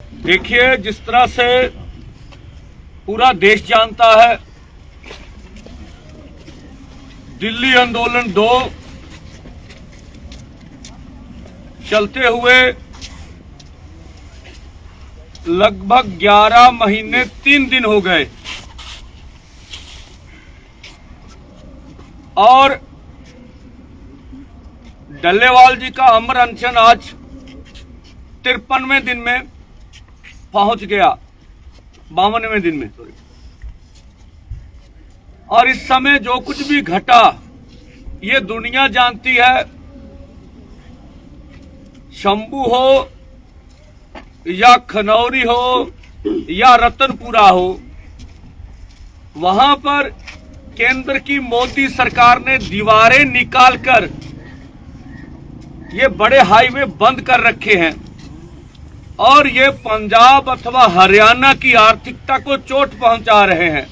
देखिए, जिस तरह से पूरा देश जानता है, दिल्ली आंदोलन 2 चलते हुए लगभग 11 महीने 3 दिन हो गए और डल्लेवाल जी का अमर अनशन आज 53वें दिन में पहुंच गया, 52वें दिन में सॉरी। और इस समय जो कुछ भी घटा ये दुनिया जानती है। शंभू हो या खनौरी हो या रतनपुरा हो, वहां पर केंद्र की मोदी सरकार ने दीवारें निकालकर ये बड़े हाईवे बंद कर रखे हैं और ये पंजाब अथवा हरियाणा की आर्थिकता को चोट पहुंचा रहे हैं।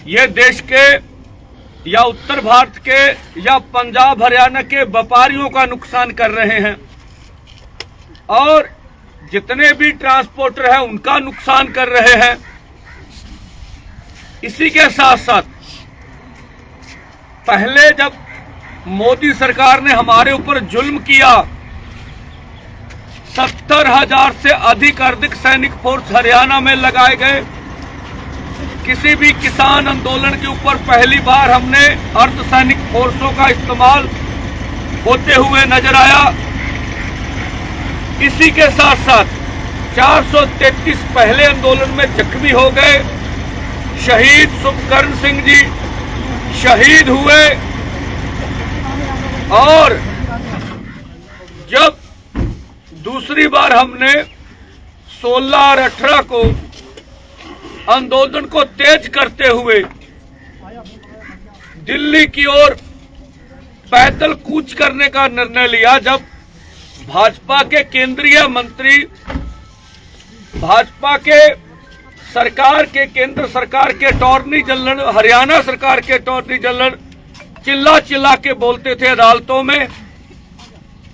ये देश के या उत्तर भारत के या पंजाब हरियाणा के व्यापारियों का नुकसान कर रहे हैं और जितने भी ट्रांसपोर्टर हैं उनका नुकसान कर रहे हैं। इसी के साथ साथ पहले जब मोदी सरकार ने हमारे ऊपर जुल्म किया, 70,000 से अधिक अर्धसैनिक फोर्स हरियाणा में लगाए गए। किसी भी किसान आंदोलन के ऊपर पहली बार हमने अर्धसैनिक फोर्सों का इस्तेमाल होते हुए नजर आया। इसी के साथ साथ 433 पहले आंदोलन में जख्मी हो गए। शहीद सुखकर्ण सिंह जी शहीद हुए और जब दूसरी बार हमने 16 और 18 को आंदोलन को तेज करते हुए दिल्ली की ओर पैदल कूच करने का निर्णय लिया, जब भाजपा के केंद्रीय मंत्री, भाजपा के सरकार के केंद्र सरकार के अटॉर्नी जनरल, हरियाणा सरकार के अटॉर्नी जनरल चिल्ला चिल्ला के बोलते थे अदालतों में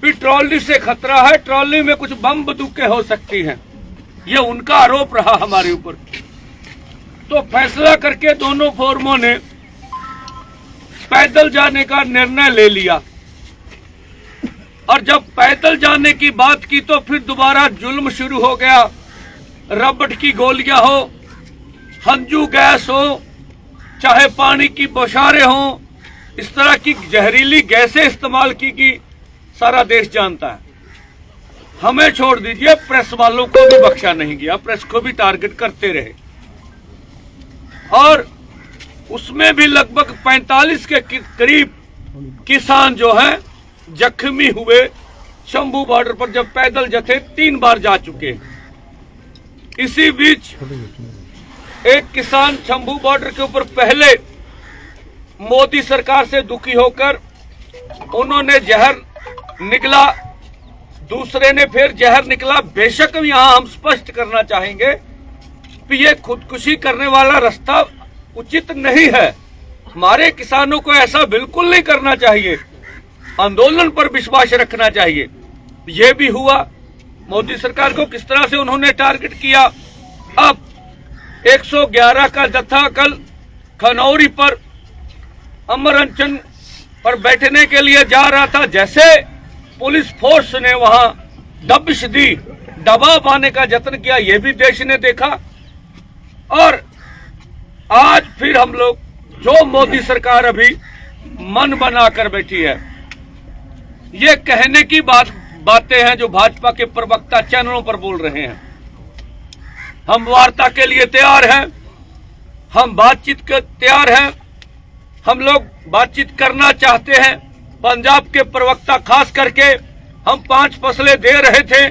कि ट्रॉली से खतरा है, ट्रॉली में कुछ बम बंदूकें हो सकती हैं। ये उनका आरोप रहा हमारे ऊपर। तो फैसला करके दोनों फोरमों ने पैदल जाने का निर्णय ले लिया और जब पैदल जाने की बात की तो फिर दोबारा जुल्म शुरू हो गया। रबड़ की गोलियां हो, हंजू गैस हो, चाहे पानी की बौछारें हो, इस तरह की जहरीली गैसें इस्तेमाल की सारा देश जानता है। हमें छोड़ दीजिए, प्रेस वालों को भी बख्शा नहीं गया, प्रेस को भी टारगेट करते रहे और उसमें भी लगभग 45 के करीब किसान जो हैं जख्मी हुए। शंभू बॉर्डर पर जब पैदल जथे 3 बार जा चुके। इसी बीच एक किसान शंभू बॉर्डर के ऊपर पहले मोदी सरकार से दुखी होकर उन्होंने जहर निकला, दूसरे ने फिर जहर निकला। बेशक यहां हम स्पष्ट करना चाहेंगे कि ये खुदकुशी करने वाला रास्ता उचित नहीं है। हमारे किसानों को ऐसा बिल्कुल नहीं करना चाहिए, आंदोलन पर विश्वास रखना चाहिए। ये भी हुआ। मोदी सरकार को किस तरह से उन्होंने टारगेट किया। अब 111 का जत्था कल खनौरी पर अमर अनशन पर बैठने के लिए जा रहा था। जैसे पुलिस फोर्स ने वहां दबिश दी, दबाव पाने का यत्न किया, यह भी देश ने देखा। और आज फिर हम लोग, जो मोदी सरकार अभी मन बनाकर बैठी है, ये कहने की बातें हैं जो भाजपा के प्रवक्ता चैनलों पर बोल रहे हैं। हम वार्ता के लिए तैयार हैं, हम बातचीत के तैयार हैं, हम लोग बातचीत करना चाहते हैं। पंजाब के प्रवक्ता खास करके हम 5 फसलें दे रहे थे,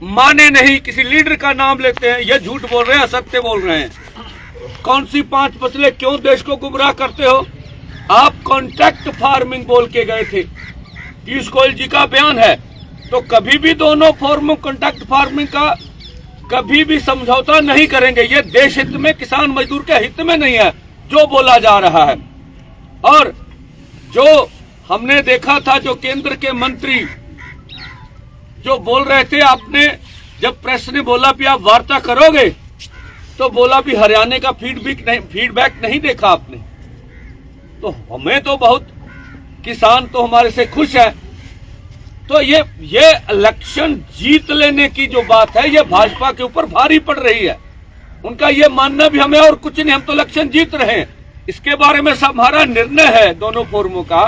माने नहीं, किसी लीडर का नाम लेते हैं, ये झूठ बोल रहे हैं, असत्य बोल रहे हैं। कौन सी 5 फसलें? क्यों देश को गुमराह करते हो? आप कॉन्ट्रैक्ट फार्मिंग बोल के गए थे, पीयूष गोयल जी का बयान है। तो कभी भी दोनों फॉर्मों कॉन्ट्रैक्ट फार्मिंग का कभी भी समझौता नहीं करेंगे। ये देश हित में, किसान मजदूर के हित में नहीं है जो बोला जा रहा है। और जो हमने देखा था, जो केंद्र के मंत्री जो बोल रहे थे, आपने जब प्रेस ने बोला कि आप वार्ता करोगे, तो बोला भी हरियाणा का फीडबैक नहीं देखा आपने। तो हमें तो बहुत, किसान तो हमारे से खुश है। तो ये इलेक्शन जीत लेने की जो बात है, ये भाजपा के ऊपर भारी पड़ रही है। उनका ये मानना भी हमें और कुछ नहीं, हम तो इलेक्शन जीत रहे हैं। इसके बारे में सब हमारा निर्णय है दोनों फोरमों का।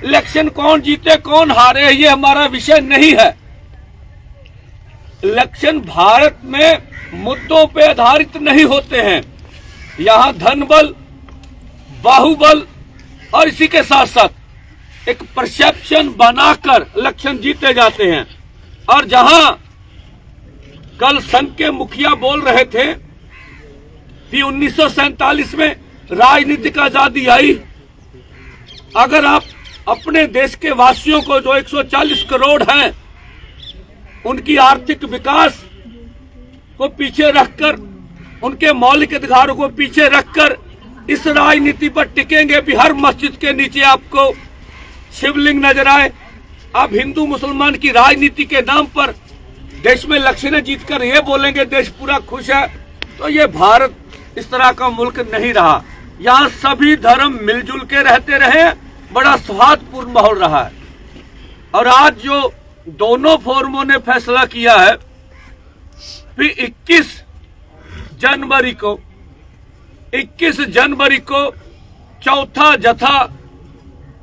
इलेक्शन कौन जीते कौन हारे ये हमारा विषय नहीं है। इलेक्शन भारत में मुद्दों पे आधारित नहीं होते हैं। यहां धन बल, बाहुबल और इसी के साथ साथ एक परसेप्शन बनाकर इलेक्शन जीते जाते हैं। और जहां कल संघ के मुखिया बोल रहे थे कि 1947 में राजनीतिक आजादी आई, अगर आप अपने देश के वासियों को जो 140 करोड़ हैं उनकी आर्थिक विकास को पीछे रखकर, उनके मौलिक अधिकारों को पीछे रखकर इस राजनीति पर टिकेंगे भी हर मस्जिद के नीचे आपको शिवलिंग नजर आए, आप हिंदू मुसलमान की राजनीति के नाम पर देश में इलेक्शन जीतकर ये बोलेंगे देश पूरा खुश है, तो ये भारत इस तरह का मुल्क नहीं रहा। यहाँ सभी धर्म मिलजुल के रहते रहे, बड़ा सौहार्दपूर्ण माहौल रहा है। और आज जो दोनों फोरमों ने फैसला किया है कि 21 जनवरी को चौथा जत्था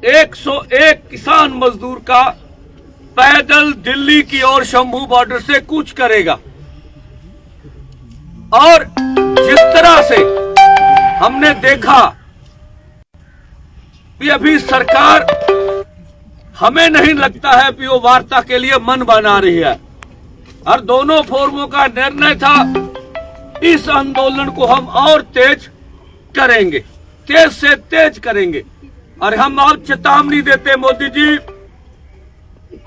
101 किसान मजदूर का पैदल दिल्ली की ओर शंभू बॉर्डर से कूच करेगा। और जिस तरह से हमने देखा कि अभी सरकार, हमें नहीं लगता है कि वो वार्ता के लिए मन बना रही है। और दोनों फोरमों का निर्णय था इस आंदोलन को हम और तेज करेंगे, तेज से तेज करेंगे। और हम आप चेतावनी देते मोदी जी,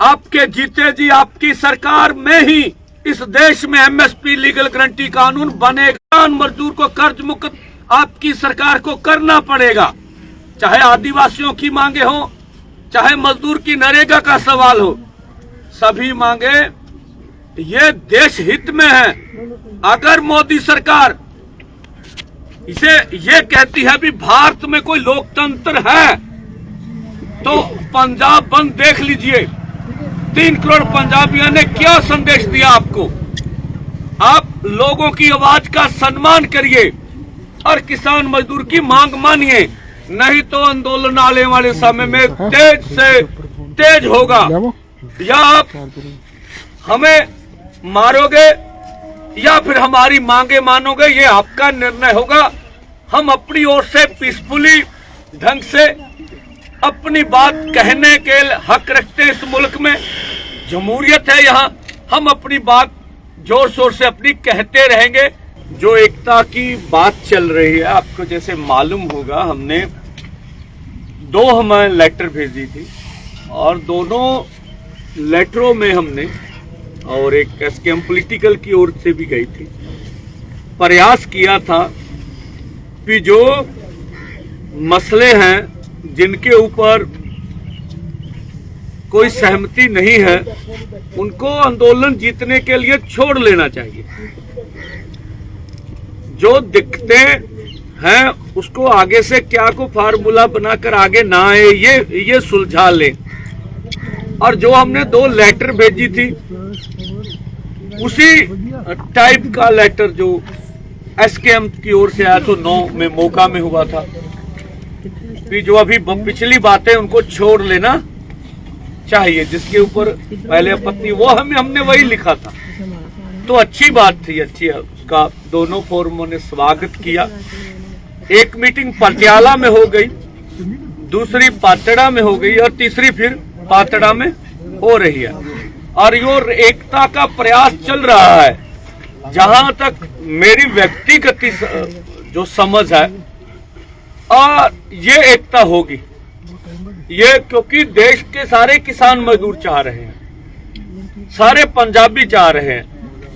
आपके जीते जी आपकी सरकार में ही इस देश में एमएसपी लीगल गारंटी कानून बनेगा। मजदूर को कर्ज मुक्त आपकी सरकार को करना पड़ेगा, चाहे आदिवासियों की मांगे हो, चाहे मजदूर की नरेगा का सवाल हो, सभी मांगे ये देश हित में है। अगर मोदी सरकार इसे ये कहती है भी भारत में कोई लोकतंत्र है, तो पंजाब बंद देख लीजिए, 3 करोड़ पंजाबियों ने क्या संदेश दिया आपको। आप लोगों की आवाज का सम्मान करिए और किसान मजदूर की मांग मानिए, नहीं तो आंदोलन आने वाले समय में तेज से तेज होगा। या आप हमें मारोगे या फिर हमारी मांगे मानोगे, ये आपका निर्णय होगा। हम अपनी ओर से पीसफुली ढंग से अपनी बात कहने के हक रखते हैं। इस मुल्क में जमहूरियत है, यहाँ हम अपनी बात जोर शोर से अपनी कहते रहेंगे। जो एकता की बात चल रही है, आपको जैसे मालूम होगा, हमने 2 हमें लेटर भेजी थी और दोनों लेटरों में हमने, और एक एसकेएम पॉलिटिकल की ओर से भी गई थी, प्रयास किया था कि जो मसले हैं जिनके ऊपर कोई सहमति नहीं है उनको आंदोलन जीतने के लिए छोड़ लेना चाहिए। जो दिक्कतें हैं उसको आगे से क्या को फार्मूला बनाकर आगे ना आए, ये सुलझा लें। और जो हमने 2 लेटर भेजी थी उसी टाइप का लेटर जो एसकेएम की ओर से आया, तो 9 में मौका में हुआ था कि जो अभी पिछली बातें उनको छोड़ लेना चाहिए, जिसके ऊपर पहले आपत्ति वो हमने वही लिखा था। तो अच्छी बात थी, अच्छी है, उसका दोनों फोरमों ने स्वागत किया। एक मीटिंग पटियाला में हो गई, दूसरी पातड़ा में हो गई और तीसरी फिर पातड़ा में हो रही है। और यो एकता का प्रयास चल रहा है। जहां तक मेरी व्यक्तिगत जो समझ है, और ये एकता होगी, ये क्योंकि देश के सारे किसान मजदूर चाह रहे हैं, सारे पंजाबी चाह रहे हैं।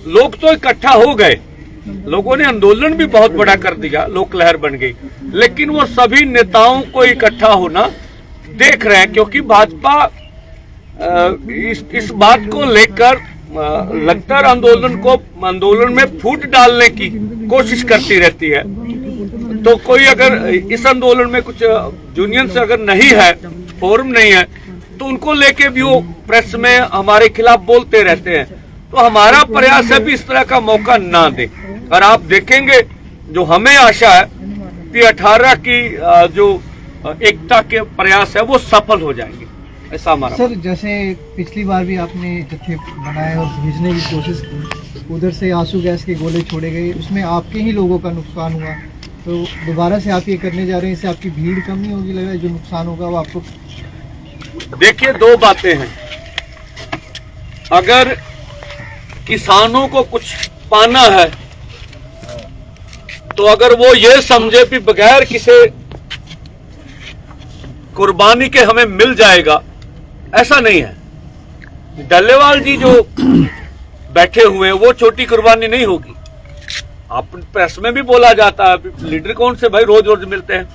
लोग तो इकट्ठा हो गए, लोगों ने आंदोलन भी बहुत बड़ा कर दिया, लोक लहर बन गई, लेकिन वो सभी नेताओं को इकट्ठा होना देख रहे हैं, क्योंकि भाजपा इस बात को लेकर लगातार आंदोलन में फूट डालने की कोशिश करती रहती है। तो कोई अगर इस आंदोलन में कुछ यूनियंस अगर नहीं है, फोरम नहीं है, तो उनको लेके भी वो प्रेस में हमारे खिलाफ बोलते रहते हैं। तो हमारा प्रयास है भी इस तरह का मौका ना दे। और आप देखेंगे जो हमें आशा है कि 18 की जो एकता के प्रयास है वो सफल हो जाएंगे, ऐसा हमारा। सर, जैसे पिछली बार भी आपने जत्थे बनाए और भेजने की कोशिश की, उधर से आंसू गैस के गोले छोड़े गए, उसमें आपके ही लोगों का नुकसान हुआ। तो दोबारा से आप ये करने जा रहे हैं, इससे आपकी भीड़ कम नहीं होगी? लग रहा है जो नुकसान होगा वो आपको। देखिए, दो बातें हैं। अगर किसानों को कुछ पाना है तो अगर वो ये समझे कि बगैर किसी कुर्बानी के हमें मिल जाएगा, ऐसा नहीं है। डल्लेवाल जी जो बैठे हुए हैं वो छोटी कुर्बानी नहीं होगी। आप प्रेस में भी बोला जाता है, लीडर कौन से भाई रोज रोज मिलते हैं।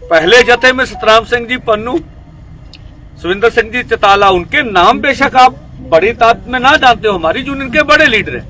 पहले जत्थे में सतराम सिंह जी पन्नू, सुविंदर सिंह जी चताला, उनके नाम बेशक आप बड़ी तादाद में ना जानते हो, हमारी यूनियन के बड़े लीडर हैं,